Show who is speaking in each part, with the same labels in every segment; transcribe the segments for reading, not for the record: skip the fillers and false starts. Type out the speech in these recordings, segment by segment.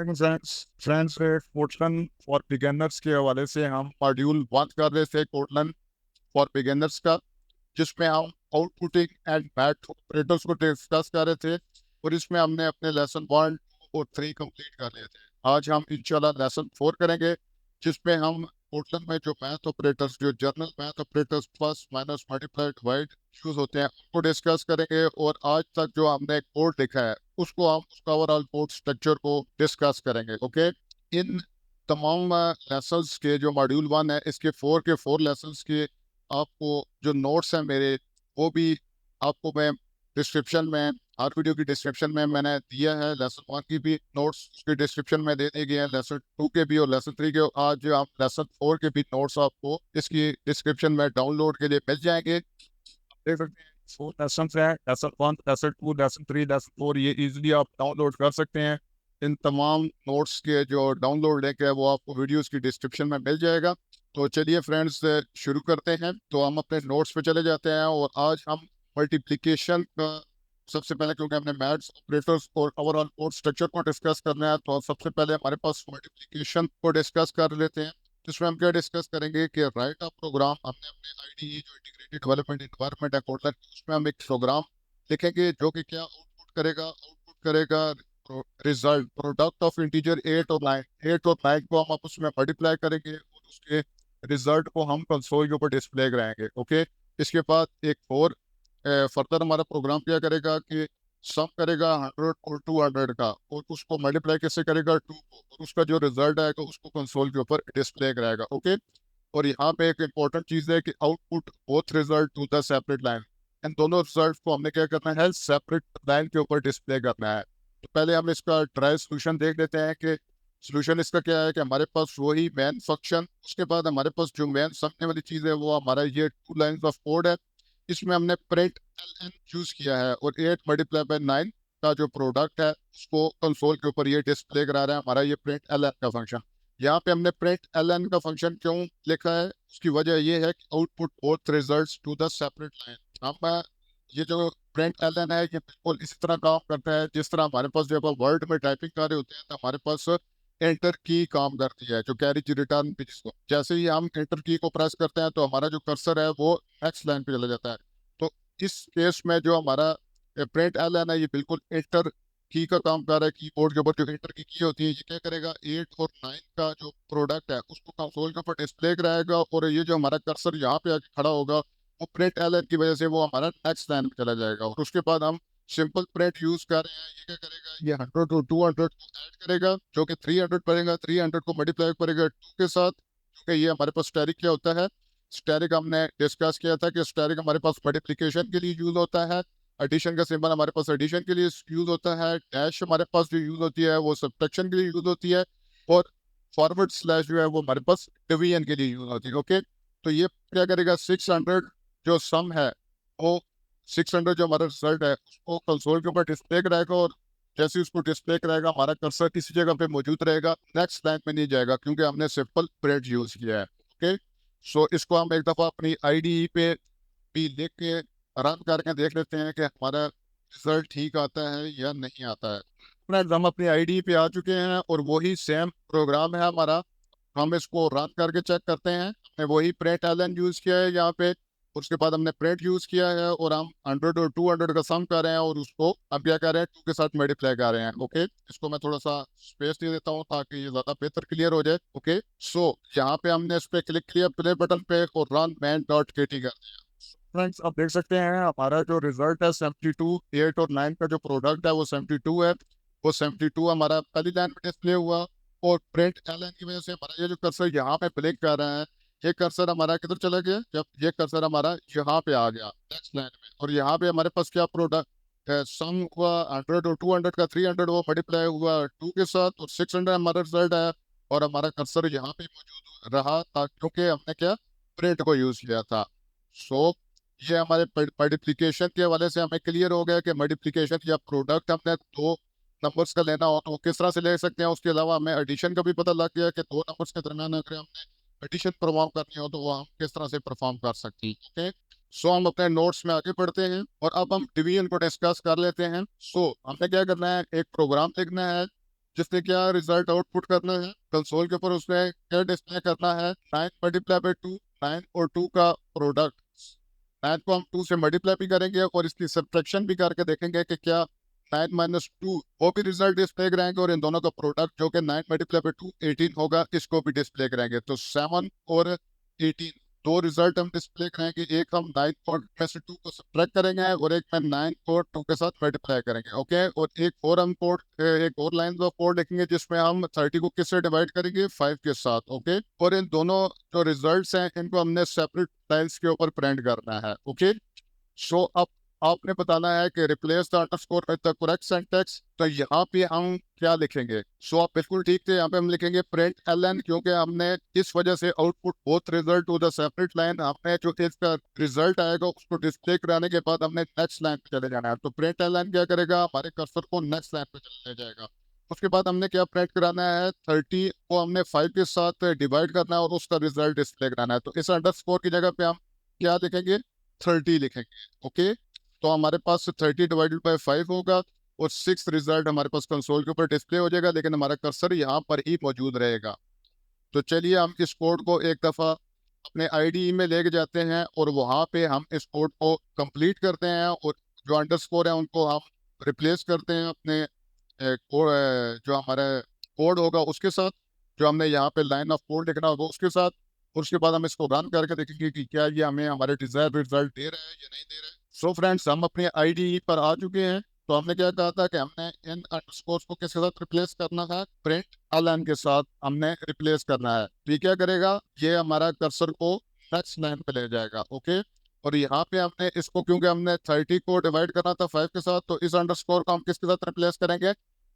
Speaker 1: लेकिन friends कोटलन for beginners के हवाले से हम मॉड्यूल 1 कर रहे थे, कोटलन फॉर बिगिनर्स का, जिसमें हम आउटपुटिंग एंड मैथ ऑपरेटर्स को डिस्कस कर रहे थे। और इसमें हमने अपने लेसन 1 और 3 कंप्लीट कर लिए थे। आज हम इंशाल्लाह लेसन 4 करेंगे, जिसमें हम कोटलन में जो मैथ ऑपरेटर्स, जो journal math operators plus minus multiply divide use होते हैं, उनको डिस्कस करेंगे। और आज तक जो हमने कोड लिखा है उसको हम उसका ओवरऑल कोड स्ट्रक्चर को डिस्कस करेंगे। ओके, इन तमाम लेसन्स के जो मॉड्यूल 1 है, इसके 4 के 4 लेसन्स के आपको जो नोट्स हैं मेरे, वो भी आपको मैं डिस्क्रिप्शन में, हर वीडियो की डिस्क्रिप्शन में मैंने दिया है। लेसन 1 की भी नोट्स उसके डिस्क्रिप्शन में दे दिए गए हैं, लेसन 2 के भी और लेसन 3 के। आज आप लेसन 4 के भी नोट्स आपको इसकी डिस्क्रिप्शन में डाउनलोड के लिए मिल जाएंगे। देख सकते हैं 4 लेसन है, लेसन 1, लेसन 2, लेसन 3, लेसन 4, ये इजीली आप डाउनलोड कर सकते हैं। इन तमाम नोट्स के जो डाउनलोड लिंक है वो आपको वीडियोस की डिस्क्रिप्शन में मिल जाएगा। तो चलिए फ्रेंड्स, शुरू करते हैं। तो हम अपने नोट्स पे चले जाते हैं और आज हम मल्टीप्लिकेशन का सबसे पहले, क्योंकि हमने मैथ्स ऑपरेटर्स और ओवरऑल कोड स्ट्रक्चर को डिस्कस करना है, तो सबसे पहले हमारे पास मल्टीप्लिकेशन को डिस्कस कर लेते हैं। तो इसमें हम क्या डिस्कस करेंगे कि राइट अ प्रोग्राम, हमने अपने आईडीई जो इंटीग्रेटेड डेवलपमेंट एनवायरनमेंट है कोटलन, उसमें हम एक प्रोग्राम लिखेंगे जो कि क्या आउटपुट करेगा रिजल्ट, प्रोडक्ट ऑफ इंटीजर 8 और 9 को हम आपस में मल्टीप्लाई करेंगे और उसके रिजल्ट को हम कंसोल के ऊपर डिस्प्ले कराएंगे। ओके, इसके बाद एक और फर्दर हमारा प्रोग्राम क्या करेगा कि सम करेगा 100 और 200 का, और उसको मल्टीप्लाई कैसे करेगा 2 को, और उसका जो रिजल्ट आएगा उसको कंसोल के ऊपर डिस्प्ले कराएगा। ओके, और यहाँ पे एक इंपॉर्टेंट चीज है कि output both result to the separate line, इन दोनों रिजल्ट को हमने क्या करना है, सेपरेट लाइन के ऊपर डिस्प्ले करना है। तो पहले हम इसका ट्राई सोल्यूशन देख लेते हैं कि सोल्यूशन इसका क्या है। कि हमारे पास वही मेन फंक्शन, उसके बाद हमारे पास जो मेन समझने वाली चीज है वो हमारा ये 2 लाइंस ऑफ कोड है। इसमें हमने प्रिंट एल एन चूज किया है और 8 मल्टीप्लाई बाय 9 का जो प्रोडक्ट है उसको कंसोल के ऊपर ये डिस्प्ले करा रहा है हमारा ये प्रिंट एल एन का फंक्शन। यहाँ पे हमने प्रिंट एल एन का फंक्शन क्यों लिखा है, उसकी वजह ये है कि output both results to the separate line. हम ये जो प्रिंट एल एन है ये बिल्कुल इसी तरह काम करता है जिस तरह हमारे पास जब वर्ड में टाइपिंग कर रहे होते हैं तो हमारे पास एंटर की काम करती है, जो कैरेज रिटर्न भी, जिसको जैसे ही हम एंटर की को प्रेस करते हैं तो हमारा जो कर्सर है वो नेक्स्ट लाइन पे चला जाता है। तो इस केस में जो हमारा प्रिंट एल है ना, ये बिल्कुल एंटर की का काम कर रहा है। कीबोर्ड के ऊपर जो एंटर की होती है, ये क्या करेगा, 8 और 9 का जो प्रोडक्ट है उसको कंसोल के ऊपर डिस्प्ले कराएगा। और ये जो हमारा कर्सर यहाँ पे आके खड़ा होगा, वो प्रिंट एल की वजह से वो हमारा नेक्स्ट लाइन पे चला जाएगा। और उसके बाद हम सिंपल प्रिंट यूज कर रहे हैं, ये क्या करेगा, ये 100 और 200 को ऐड करेगा, जो कि 300 पड़ेगा, 300 को मल्टीप्लाई करेगा 2 के साथ, क्योंकि ये हमारे पास स्टैटिक क्या होता है। स्टैटिक हमने डिस्कस किया था कि स्टैटिक हमारे पास मल्टीप्लिकेशन के लिए यूज होता है, एडिशन का सिंबल हमारे पास एडिशन के लिए यूज होता है, डैश हमारे पास जो यूज होती है वो सब्ट्रैक्शन के लिए यूज होती है, और फॉरवर्ड स्लैश जो है वो हमारे पास डिवीजन के लिए यूज होती है। ओके, तो ये क्या करेगा, 600 जो सम है वो 600 जो हमारा रिजल्ट है उसको कंसोल के ऊपर डिस्प्ले कराएगा। और जैसे ही उसको डिस्प्ले कराएगा हमारा कर्सर किसी जगह पे मौजूद रहेगा, नेक्स्ट लाइन में नहीं जाएगा, क्योंकि हमने सिंपल प्रिंट यूज किया है। ओके, सो इसको हम एक दफा अपनी आईडीई पे भी लिख के रन करके देख लेते हैं कि हमारा रिजल्ट ठीक आता है या नहीं आता है। फ्रेंड्स, हम अपनी आईडी पे आ चुके हैं और वही सेम प्रोग्राम है हमारा। हम इसको रन करके चेक करते हैं। हमने वही प्रिंट एलन यूज किया है यहाँ पे, उसके बाद हमने प्रिंट यूज किया है और हम 100 और 200 का सम कर रहे हैं, और उसको हम क्या कर रहे हैं, 2 के साथ मल्टीप्लाई कर रहे हैं। ओके, इसको मैं थोड़ा सा स्पेस दे देता हूँ ताकि ये ज्यादा बेहतर क्लियर हो जाए। ओके, सो यहाँ पे हमने इस पे क्लिक किया, प्ले बटन पे, और रन मैन डॉट के टी कर दिया। फ्रेंड्स, आप देख सकते हैं हमारा जो रिजल्ट है 72, 8 और 9 का जो प्रोडक्ट है वो 72 है। वो 72 हमारा पहली लाइन में डिस्प्ले हुआ, और प्रिंट एलन की वजह से हमारा ये जो कर्सर यहाँ पे क्लिक कर रहा है, ये कर्सर हमारा किधर चला गया, जब ये कर्सर हमारा यहाँ पे आ गया नेक्स्ट लाइन में, और यहाँ पे हमारे पास क्या प्रोडक्ट सम हुआ 100 और 200 का, 300 वो मल्टीप्लाई हुआ 2 के साथ, और 600 हमारा रिजल्ट आया। और हमारा कर्सर यहाँ पे मौजूद रहा था क्योंकि हमने क्या, प्रिंट को यूज किया था। सो ये हमारे मल्टीप्लिकेशन के हवाले से हमें क्लियर हो गया कि मल्टीप्लिकेशन या प्रोडक्ट हमने दो नंबर्स का लेना हो तो वो किस तरह से ले सकते हैं। उसके अलावा हमें एडिशन का भी पता लग गया कि दो नंबर्स के दरमियान अगर हमने एडिशन परफॉर्म करनी हो तो वो हम किस तरह से परफॉर्म कर सकते हैं। ओके, सो हम अपने नोट्स में आगे बढ़ते हैं और अब हम डिवीजन को डिस्कस कर लेते हैं। सो हमने क्या करना है, एक प्रोग्राम लिखना है जिसने क्या रिजल्ट आउटपुट करना है कंसोल के ऊपर, उसने क्या डिस्प्ले करना है 9 मल्टीप्लाई बाई 2, 9 और 2 का प्रोडक्ट। 9 को हम 2 से मल्टीप्लाई भी करेंगे और इसकी सब्ट्रैक्शन भी करके देखेंगे कि क्या 9 माइनस 2 वो भी रिजल्ट डिस्प्ले कराएंगे, और इन दोनों का प्रोडक्ट जो कि 9 मल्टीप्लाई बाई 2 18 होगा, इसको भी डिस्प्ले कराएंगे। तो 7 और 18 दो रिजल्ट हम डिस्प्ले कराएंगे, एक हम 9 को में से 2 को सब्ट्रैक्ट करेंगे और एक में 9 को 2 के साथ मल्टीप्लाई करेंगे। ओके, और एक और हम कोड, एक और लाइन ऑफ कोड लिखेंगे जिसमें हम 30 को किससे डिवाइड करेंगे 5 के साथ। ओके, और इन दोनों जो रिजल्ट्स हैं इनको हमने सेपरेट टाइल्स के ऊपर प्रिंट करना है। ओके, सो अब आपने बताना है कि replace the underscore with the correct syntax. तो यहाँ पे हम क्या लिखेंगे? सो आप बिल्कुल ठीक थे, यहाँ पे हम लिखेंगे प्रिंट एलएन, क्योंकि हमने इस वजह से output both result to the separate line, हमने जो इसका रिजल्ट आएगा उसको डिस्प्ले कराने के बाद हमने नेक्स्ट लाइन पे चले जाना है। तो प्रिंट एलएन क्या करेगा, हमारे कर्सर को नेक्स्ट लाइन पे चले जाएगा। उसके बाद हमने क्या प्रिंट कराना है, 30 को हमने 5 के साथ डिवाइड करना है और उसका रिजल्ट डिस्प्ले कराना है। तो इस अंडरस्कोर की जगह पे हम क्या लिखेंगे, 30 लिखेंगे। ओके, तो हमारे पास 30 डिवाइडेड बाई 5 होगा और 6 रिजल्ट हमारे पास कंसोल के ऊपर डिस्प्ले हो जाएगा, लेकिन हमारा कर्सर यहाँ पर ही मौजूद रहेगा। तो चलिए हम इस कोड को एक दफ़ा अपने आईडीई में लेके जाते हैं और वहाँ पे हम इस कोड को कंप्लीट करते हैं, और जो अंडरस्कोर है उनको हम रिप्लेस करते हैं अपने जो हमारा कोड होगा उसके साथ, जो हमने यहाँ पे लाइन ऑफ कोड लिखना होगा उसके साथ। और उसके बाद हम इसको रन करके देखेंगे कि क्या ये हमें हमारे डिजायर रिजल्ट दे रहा है या नहीं दे रहा है। सो फ्रेंड्स, हम अपने आईडीई पर आ चुके हैं। तो हमने क्या कहा था कि हमने इन अंडरस्कोर को किसके साथ रिप्लेस करना है, प्रिंट एलएन के साथ हमने रिप्लेस करना है। तो ये क्या करेगा, ये हमारा कर्सर को नेक्स्ट लाइन पे ले जाएगा। ओके, और यहाँ पे हमने इसको, क्योंकि हमने 30 को डिवाइड करना था 5 के साथ, तो इस अंडरस्कोर को हम किसके साथ रिप्लेस करेंगे,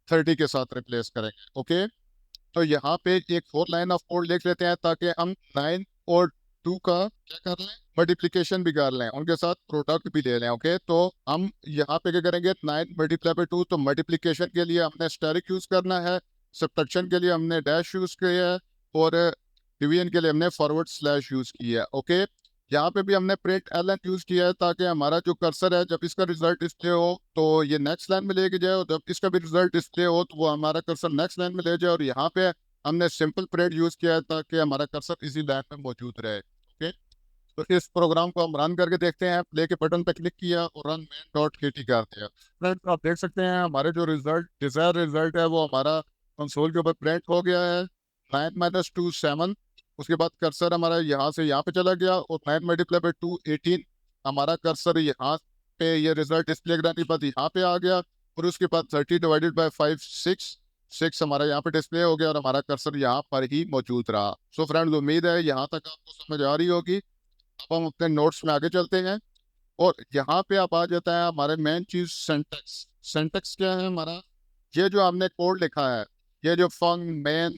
Speaker 1: 30 के साथ रिप्लेस करेंगे। ओके, तो यहाँ पे एक और लाइन ऑफ कोड लिख लेते हैं ताकि हम 9 और 2 का क्या कर लें, मल्टीप्लिकेशन भी कर लें, उनके साथ प्रोडक्ट भी ले लें। ओके, तो हम यहाँ पे क्या करेंगे, 9 मल्टीप्लाई बाई 2, तो मल्टीप्लिकेशन के लिए हमने स्टेरिक यूज करना है, सब्ट्रैक्शन के लिए हमने डैश यूज किया है, और डिवीजन के लिए हमने फॉरवर्ड स्लैश यूज किया है। ओके, यहाँ पे भी हमने प्रिंट एलएन यूज किया है ताकि हमारा जो कर्सर है जब इसका रिजल्ट डिस्प्ले हो तो ये नेक्स्ट लाइन में लेके जाए, और जब इसका भी रिजल्ट डिस्प्ले हो तो वो हमारा कर्सर नेक्स्ट लाइन में ले जाए। और यहाँ पे हमने सिंपल प्रिंट यूज किया है ताकि हमारा कर्सर इसी लाइन में मौजूद रहे। ओके, तो इस प्रोग्राम को हम रन करके देखते हैं। प्ले के बटन पर क्लिक किया और रन मेन डॉट के टी कर दिया। फ्रेंड्स, आप देख सकते हैं हमारे जो रिजल्ट डिजायर रिजल्ट है वो हमारा कंसोल के ऊपर प्रिंट हो गया है। 9 माइनस 2 7, उसके बाद कर्सर हमारा यहाँ से यहाँ पे चला गया, और 9 मल्टीप्लाई बाई 2 18, हमारा कर्सर यहाँ पे ये रिजल्ट डिस्प्ले कराने के बाद यहाँ पे आ गया, और उसके बाद 30 डिवाइडेड बाई 5 6 हमारा यहाँ पे डिस्प्ले हो गया और हमारा कर्सर यहाँ पर ही मौजूद रहा। सो फ्रेंड्स, उम्मीद है यहाँ तक आपको समझ आ रही होगी। अब हम अपने नोट्स में आगे चलते हैं, और यहाँ पे आप आ जाता है हमारे मेन चीज सिंटेक्स। सिंटेक्स क्या है हमारा, ये जो हमने कोड लिखा है, ये जो फंग मेन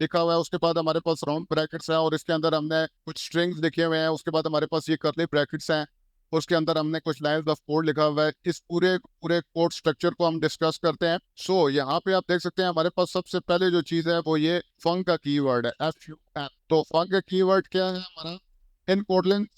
Speaker 1: लिखा हुआ है, उसके बाद हमारे पास राउंड ब्रैकेट्स हैं और इसके अंदर हमने कुछ स्ट्रिंग्स लिखे हुए हैं, उसके बाद हमारे पास ये कर्ली ब्रैकेट्स हैं, उसके अंदर हमने कुछ लाइंस ऑफ कोड लिखा हुआ है। इस पूरे पूरे कोड स्ट्रक्चर को हम डिस्कस करते हैं। सो यहाँ पे आप देख सकते हैं हमारे पास सबसे पहले जो चीज है वो ये फंग का कीवर्ड है, FUN। तो फंग का कीवर्ड क्या है हमारा, इन Kotlin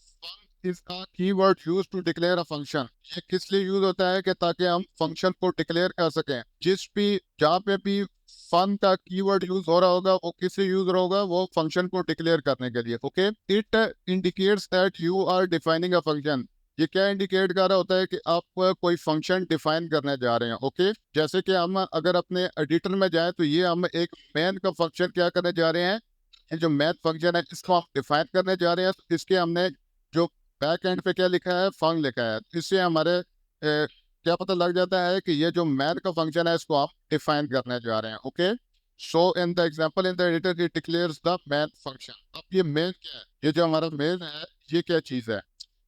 Speaker 1: is a keyword used to declare a function। ये किस लिए यूज होता है कि ताकि हम फंक्शन को डिक्लेयर कर सकें। जिस भी जहाँ पे भी फन का कीवर्ड यूज हो रहा होगा वो किस लिए यूज हो रहा होगा, वो फंक्शन को डिक्लेयर करने के लिए। Okay, it indicates that you are defining a function. ये क्या इंडिकेट कर रहा होता है कि आप कोई फंक्शन डिफाइन करने जा रहे हैं। ओके, जैसे कि हम अगर अपने एडिटर में जाएं तो ये हम एक मैन का फंक्शन क्या करने जा रहे हैं, ये जो मैथ फंक्शन है इसको हम डिफाइन करने जा रहे हैं। तो इसके हमने जो बैक एंड पे क्या लिखा है, फंग लिखा है, इससे हमारे क्या पता लग जाता है कि ये जो मैन का फंक्शन है इसको आप डिफाइन करने जा रहे हैं। Okay, so in the example in the editor it declares the main function. अब ये मैन क्या है, ये जो हमारा मैन है ये क्या चीज है,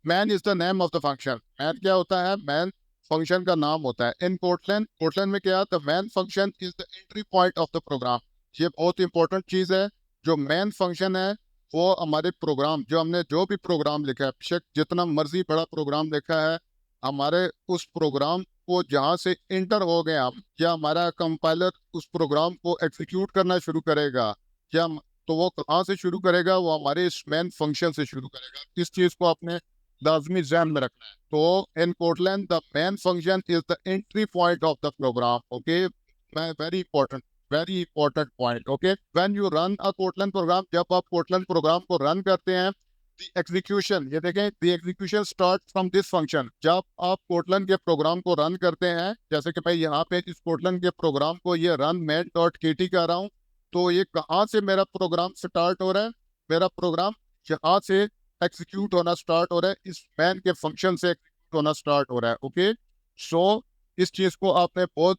Speaker 1: man is the name of the function. Man क्या होता है, मैन फंक्शन का नाम होता है। इन कोटलन, कोटलन में क्या, the main function is the entry point of the program. ये बहुत इंपॉर्टेंट चीज है। जो मैन फंक्शन है वो हमारे प्रोग्राम, जो हमने जो भी प्रोग्राम लिखा है, बेशक जितना मर्जी बड़ा प्रोग्राम लिखा है, हमारे उस प्रोग्राम को जहाँ से इंटर हो गए हम, या हमारा कंपाइलर उस प्रोग्राम को एग्जीक्यूट करना शुरू करेगा, या तो वो कहाँ से शुरू करेगा, वो हमारे इस मेन फंक्शन से शुरू करेगा। इस चीज को आपने लाजमी ध्यान में रखना है। तो in Kotlin the main function is the entry point of the program. Okay, very important, very important point. Okay, when you run a Kotlin program, जब आप कोटलन प्रोग्राम को रन करते हैं, द एग्जीक्यूशन, ये देखें, the execution start from this function. जब आप कोटलन के प्रोग्राम को रन करते हैं, जैसे कि मैं यहाँ पे इस कोटलन के प्रोग्राम को ये रन मैन डॉट के टी कर रहा हूँ, तो ये कहाँ से मेरा प्रोग्राम स्टार्ट हो रहा है? मेरा प्रोग्राम यहाँ से एग्जीक्यूट होना स्टार्ट हो रहा है, इस मैन के फंक्शन से एग्जीक्यूट होना स्टार्ट हो रहा है। ओके, सो इस चीज़ को आपने बहुत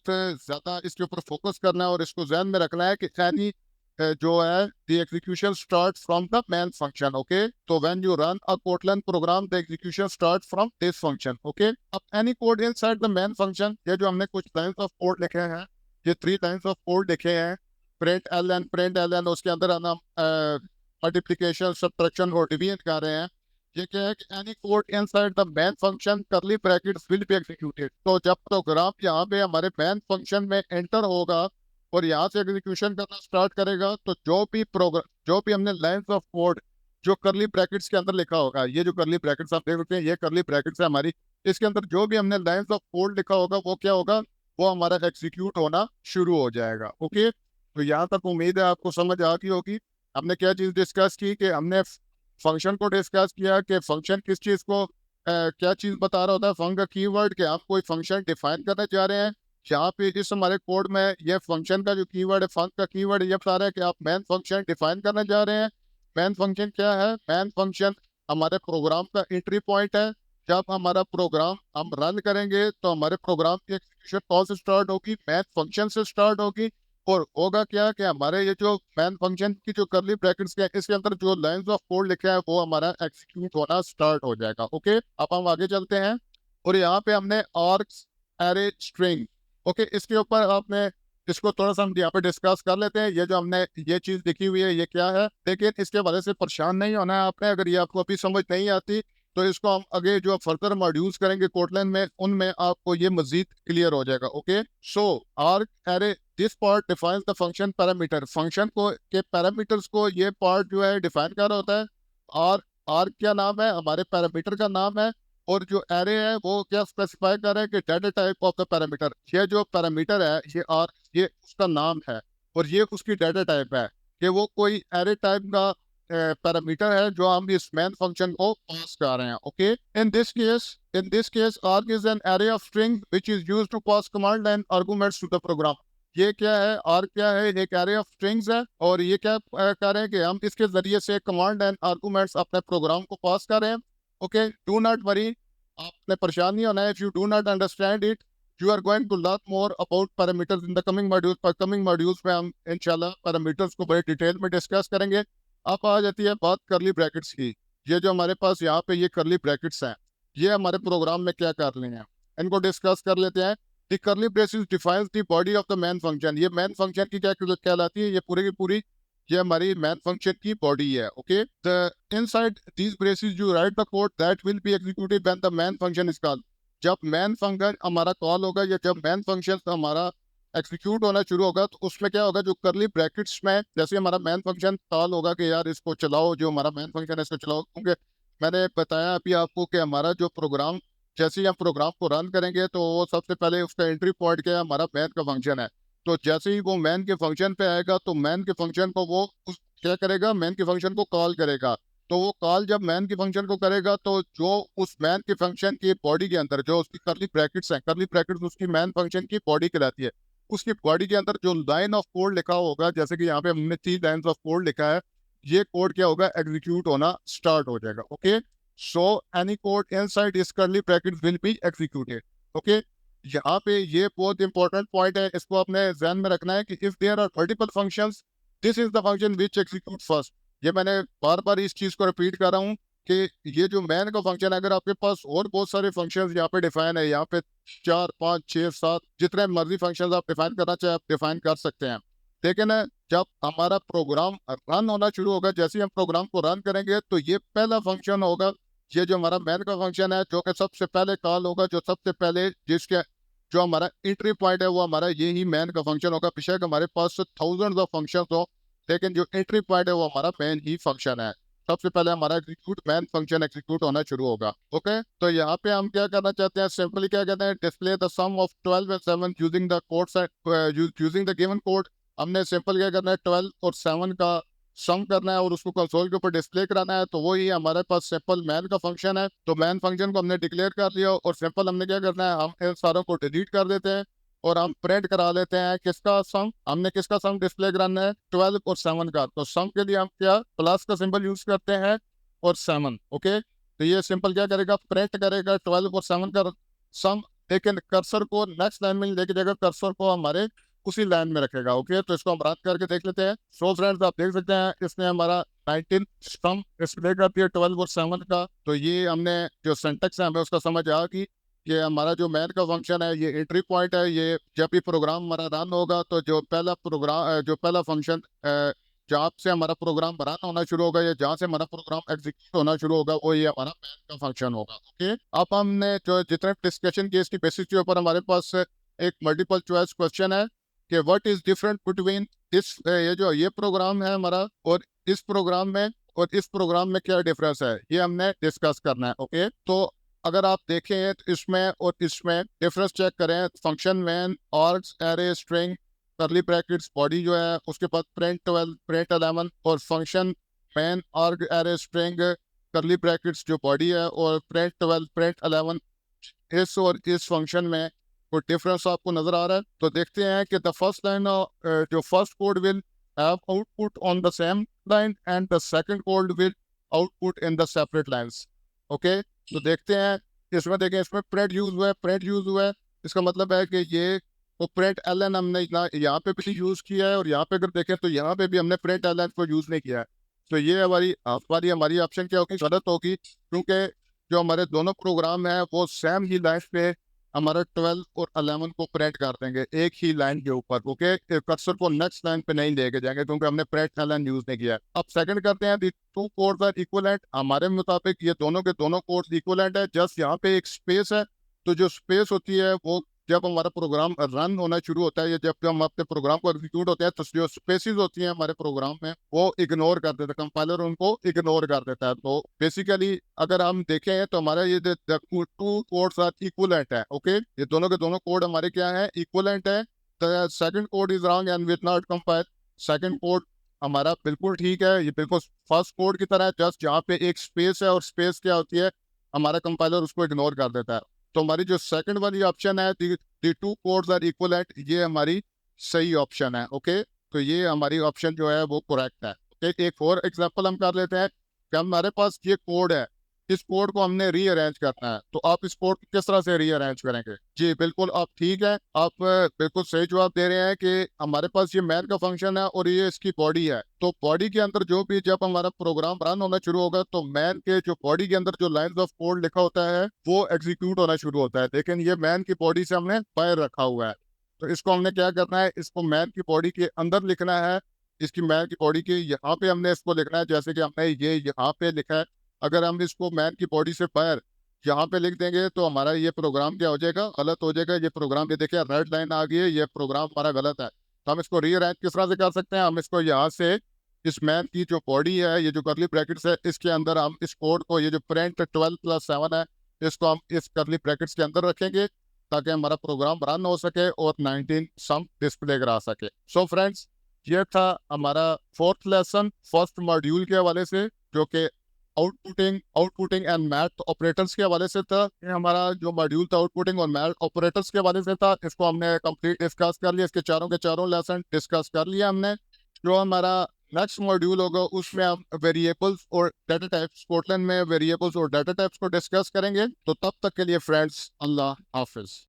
Speaker 1: ज़्यादा इसके ऊपर फोकस करना है और इसको ध्यान में रखना है कि यानी जो है the execution start from the main function. Okay, तो when you run a Kotlin program the execution start from this function. Okay, अब any code inside the main function, ये जो हमने कुछ लाइंस ऑफ कोड लिखे हैं, ये 3 लाइंस ऑफ कोड लिखे हैं, प्रिंट एल एन, उसके अंदर हम मल्टीप्लिकेशन, सब्ट्रैक्शन और डिवीजन कर रहे हैं। ये क्या है कि any code inside the main function करली ब्रैकेट्स विल बी एग्जीक्यूटेड। तो जब प्रोग्राम यहाँ पे हमारे मैन फंक्शन में एंटर होगा और यहाँ से एग्जीक्यूशन करना स्टार्ट करेगा, तो जो भी हमने लाइंस ऑफ कोड जो करली ब्रैकेट्स के अंदर लिखा होगा, ये जो करली ब्रैकेट्स आप देख सकते हैं, ये करली ब्रैकेट्स है हमारी, इसके अंदर जो भी हमने लाइंस ऑफ कोड लिखा होगा वो क्या होगा? वो हमारा एग्जीक्यूट होना शुरू हो जाएगा। ओके, तो यहाँ तक उम्मीद है आपको समझ आ गई होगी। हमने क्या चीज़ डिस्कस की कि हमने फंक्शन को डिस्कस किया कि फंक्शन किस चीज़ को क्या चीज़ बता रहा होता है, फंक्शन का कीवर्ड, कि आप कोई फंक्शन डिफाइन करना चाह रहे हैं। यहाँ पे इस हमारे कोड में ये फंक्शन का जो कीवर्ड है, फंक्शन का कीवर्ड ये बता रहा है कि आप मैन फंक्शन डिफाइन करना चाह रहे हैं। मैन फंक्शन क्या है? मैन फंक्शन हमारे प्रोग्राम का एंट्री पॉइंट है। जब हमारा प्रोग्राम हम रन करेंगे तो हमारे प्रोग्राम की एग्जीक्यूशन कौन से स्टार्ट होगी? मैन फंक्शन से स्टार्ट होगी। और होगा क्या कि हमारे ये जो मैन फंक्शन की जो करली ब्रैकेट्स के इसके अंदर जो लाइंस ऑफ कोड लिखा है वो हमारा एग्जीक्यूट होना स्टार्ट हो जाएगा। ओके, अब हम आगे चलते हैं और यहाँ पे हमने आर्क्स, एरे, स्ट्रिंग, ओके, इसके ऊपर आपने इसको थोड़ा सा हम यहाँ पे डिस्कस कर लेते हैं। ये जो हमने ये चीज लिखी हुई है ये क्या है, लेकिन इसके वजह से परेशान नहीं होना है आपने। अगर ये आपको अभी समझ नहीं आती तो इसको हम आगे जो फर्दर मॉड्यूल्स करेंगे कोटलन में, उनमें आपको ये मजीद क्लियर हो जाएगा। Okay, so arc array, this part defines the function parameter. Function को के पैरामीटर्स को ये पार्ट जो है डिफाइन कर रहा होता है। और आर्क क्या नाम है? हमारे पैरामीटर का नाम है। और जो एरे है वो क्या स्पेसिफाई कर रहा है कि data type of the parameter. ये जो पैरामीटर है ये आर्क, ये उसका नाम है और ये उसकी डाटा टाइप है कि वो कोई एरे टाइप का पैरामीटर है जो हम इस मैन फंक्शन को पास कर रहे हैं। Okay, in this case arg is an array of string which is used to pass command line arguments to the program. ये क्या है? आर्क क्या है? एक एरे ऑफ स्ट्रिंग्स है और ये क्या कर रहे हैं कि हम इसके जरिए से कमांड एंड आर्गुमेंट्स अपने प्रोग्राम को पास कर रहे हैं। ओके, डू नॉट वरी, आपने परेशान नहीं होना है। If you do not understand it, you are going to learn more about parameters in the coming modules. पर कमिंग मॉड्यूल्स में हम इंशाल्लाह पैरामीटर्स को बड़े डिटेल में डिस्कस करेंगे। अब आ जाती है बात करली ब्रैकेट्स की। ये जो हमारे पास यहाँ पे ये करली ब्रैकेट्स हैं, ये हमारे प्रोग्राम में क्या कर रहे हैं, इनको डिस्कस कर लेते हैं। The curly braces defines the body of the main function। ये main function की क्या कहलाती है? ये पूरी की पूरी ये हमारी main function की body है। Okay, the inside these braces you write the code that will be executed when the main function is called। जब main function हमारा कॉल होगा या जब main function हमारा एग्जीक्यूट होना शुरू होगा तो उसमें क्या होगा? जो करली ब्रैकेट्स में जैसे हमारा मेन फंक्शन कॉल होगा कि यार इसको चलाओ, जो हमारा मेन फंक्शन है इसको चलाओ, क्योंकि मैंने बताया अभी आपको कि हमारा जो प्रोग्राम, जैसे ही हम प्रोग्राम को रन करेंगे तो वो सबसे पहले उसका एंट्री पॉइंट क्या है? हमारा मैन का फंक्शन है। तो जैसे ही वो मैन के फंक्शन पे आएगा तो मैन के फंक्शन को वो क्या करेगा? मैन के फंक्शन को कॉल करेगा। तो वो कॉल जब मैन के फंक्शन को करेगा तो जो उस मैन के फंक्शन की बॉडी के अंदर जो उसकी करली ब्रैकेट्स हैं, करली ब्रैकेट्स उसकी मैन फंक्शन की बॉडी कहलाती है। उसकी बॉडी के अंदर जो लाइन ऑफ कोड लिखा होगा, जैसे कि यहाँ पे हमने 3 लाइंस ऑफ कोड लिखा है, ये कोड क्या होगा? एग्जीक्यूट होना स्टार्ट हो जाएगा। Okay, so any code inside this करली brackets will be executed. Okay, यहाँ पे ये बहुत इंपॉर्टेंट पॉइंट है, इसको अपने ध्यान में रखना है कि if there are multiple functions, this is the function which execute first. ये मैंने बार बार इस चीज को रिपीट कर रहा हूँ कि ये जो मैन का फंक्शन है, अगर आपके पास और बहुत सारे फंक्शंस यहाँ पे डिफाइन है, यहाँ पे 4 5 6 7 जितने मर्जी फंक्शंस आप डिफाइन करना चाहे आप डिफाइन कर सकते हैं। लेकिन जब हमारा प्रोग्राम रन होना शुरू होगा, जैसे ही हम प्रोग्राम को रन करेंगे तो ये पहला फंक्शन होगा, ये जो हमारा मैन का फंक्शन है, जो कि सबसे पहले कॉल होगा, जो सबसे पहले जिसके जो हमारा एंट्री पॉइंट है वो हमारा ये ही मैन का फंक्शन होगा। बेशक हमारे पास थाउजेंड्स ऑफ फंक्शन हो, लेकिन जो एंट्री पॉइंट है वो हमारा मैन ही फंक्शन है। सबसे पहले हमारा एग्जीक्यूट मैन फंक्शन एग्जीक्यूट होना शुरू होगा। ओके, तो यहाँ पे हम क्या करना चाहते हैं, सिंपली क्या कहते हैं, display the sum of 12 and 7 using the code, using the given code. हमने सिंपल क्या करना है, 12 और 7 का सम करना है और उसको कंसोल के ऊपर डिस्प्ले कराना है। तो वही हमारे पास सिंपल मैन का फंक्शन है। तो मैन फंक्शन को हमने डिक्लेयर कर दिया और सिंपल हमने क्या करना है, हम इन सारों को डिलीट कर देते हैं और हम प्रिंट करा लेते हैं किसका सम, हमने किसका सम डिस्प्ले कराना है, 12 और 7 का। तो सम के लिए हम क्या प्लस का सिंबल यूज करते हैं और 7। ओके, तो ये सिंपल क्या करेगा, प्रिंट करेगा 12 और 7 का सम, लेकिन कर्सर को नेक्स्ट लाइन में लेके जाएगा, कर्सर को हमारे उसी लाइन में रखेगा। ओके, तो इसको हम रन करके देख लेते हैं। सो फ्रेंड्स, आप देख सकते हैं इसने हमारा 19 सम डिस्प्ले कर दिया 12 और 7 का। तो ये हमने जो सिंटेक्स है हमें उसका समझ आ गई। ये हमारा जो मैन का फंक्शन है ये एंट्री पॉइंट है। ये जब भी प्रोग्राम हमारा रन होगा तो जो पहला फंक्शन जहाँ से हमारा प्रोग्राम रन होना शुरू होगा या जहाँ से हमारा प्रोग्राम एग्जीक्यूट होना शुरू होगा वो ये हमारा मैन का फंक्शन होगा। ओके, अब हमने जो जितने डिस्कशन किए इसकी बेसिस के ऊपर हमारे पास एक मल्टीपल चॉइस क्वेश्चन है कि what is different between this, ये प्रोग्राम है हमारा और इस प्रोग्राम में, और इस प्रोग्राम में क्या डिफरेंस है, ये हमने डिस्कस करना है। ओके, तो अगर आप देखें तो इसमें और इसमें डिफरेंस चेक करें, function main, args, array, string, curly brackets, body जो है उसके बाद प्रिंट 12, प्रिंट 11, और function main, arg, array, string, curly brackets जो बॉडी है, और प्रिंट 12, प्रिंट 11, इस और इस फंक्शन में कोई डिफरेंस आपको नजर आ रहा है। तो देखते हैं कि द फर्स्ट लाइन, जो first code will have output on the same line and the second code will output in the separate lines. Okay, तो देखते हैं इसमें, देखें इसमें प्रिंट यूज हुआ है, प्रिंट यूज हुआ है, इसका मतलब है कि ये तो प्रिंट एल एन हमने यहाँ पे भी यूज किया है और यहाँ पे अगर देखें तो यहाँ पे भी हमने प्रिंट एल एन को यूज नहीं किया है। तो ये हमारी ऑप्शन क्या होगी, गलत होगी, क्योंकि जो हमारे दोनों प्रोग्राम है वो सेम ही लाइन पे हमारा 12 और 11 को प्रिंट कर देंगे एक ही लाइन के ऊपर। ओके, कर्सर को नेक्स्ट लाइन पे नहीं लेके जाएंगे क्योंकि हमने प्रिंट एलन यूज नहीं किया है। अब सेकंड करते हैं, दी टू कोड्स आर इक्विवेलेंट। हमारे मुताबिक ये दोनों के दोनों कोड्स इक्विवेलेंट है, जस्ट यहाँ पे एक स्पेस है। तो जो स्पेस होती है वो जब हमारा प्रोग्राम रन होना शुरू होता है या जब हम अपने प्रोग्राम को एग्जीक्यूट होते हैं तो जो स्पेसिस होती हैं हमारे प्रोग्राम में वो इग्नोर कर देता है, कंपाइलर उनको इग्नोर कर देता है। तो बेसिकली अगर हम देखें तो हमारा ये टू कोड्स आर इक्विवेलेंट है। ओके, ये दोनों के दोनों कोड हमारे क्या है, इक्विवेलेंट है। The second code is wrong and will not compile. Second code हमारा बिल्कुल ठीक है, ये बिल्कुल फर्स्ट कोड की तरह है, जस्ट जहाँ पे एक स्पेस है और स्पेस क्या होती है हमारा कंपाइलर उसको इग्नोर कर देता है। तो हमारी जो सेकंड वाली ऑप्शन है, दी टू कोड्स आर इक्विवेलेंट, ये हमारी सही ऑप्शन है। ओके, तो ये हमारी ऑप्शन जो है वो करेक्ट है। ओके, एक और एग्जांपल हम कर लेते हैं कि हमारे पास ये कोड है, इस कोड को हमने रीअरेंज करना है। तो आप इस कोड को किस तरह से रीअरेंज करेंगे? जी बिल्कुल, आप ठीक है, आप बिल्कुल सही जवाब दे रहे हैं कि हमारे पास ये मैन का फंक्शन है और ये इसकी बॉडी है। तो बॉडी के अंदर जो भी जब हमारा प्रोग्राम रन होना शुरू होगा तो मैन के जो बॉडी के अंदर जो लाइंस ऑफ कोड लिखा होता है वो एग्जीक्यूट होना शुरू होता है, लेकिन ये मैन की बॉडी से हमने बाहर रखा हुआ है। तो इसको हमने क्या करना है, इसको मैन की बॉडी के अंदर लिखना है। इसकी मैन की बॉडी के यहाँ पे हमने इसको लिखना है, जैसे कि हमने ये यहाँ पे लिखा है। अगर हम इसको मैन की बॉडी से बाहर यहाँ पे लिख देंगे तो हमारा ये प्रोग्राम क्या हो जाएगा, गलत हो जाएगा। ये प्रोग्राम, ये देखिए रेड लाइन आ गई है, ये प्रोग्राम हमारा गलत है। तो हम इसको रीअरेंज किस तरह से कर सकते हैं, हम इसको यहाँ से इस मैन की जो बॉडी है, ये जो करली ब्रैकेट्स है, इसके अंदर हम इस कोड को, ये जो प्रिंट 12 + 7 है, इसको हम इस करली ब्रैकेट्स के अंदर रखेंगे ताकि हमारा प्रोग्राम रन हो सके और 19 सम डिस्प्ले करा सके। सो फ्रेंड्स, ये था हमारा फोर्थ लेसन फर्स्ट मॉड्यूल के हवाले से, जो कि आउटपुटिंग एंड मैथ ऑपरेटर्स के हवाले से था। ये हमारा जो मॉड्यूल था आउटपुटिंग और मैथ ऑपरेटर्स के हवाले से था, इसको हमने कंप्लीट डिस्कस कर लिया। इसके चारों के चारों लेसन डिस्कस कर लिया हमने। जो हमारा नेक्स्ट मॉड्यूल होगा उसमें हम वेरिएबल्स और डाटा टाइप्स, कोटलन में वेरिएबल्स और डाटा टाइप्स को डिस्कस करेंगे। तो तब तक के लिए फ्रेंड्स, अल्लाह हाफिज।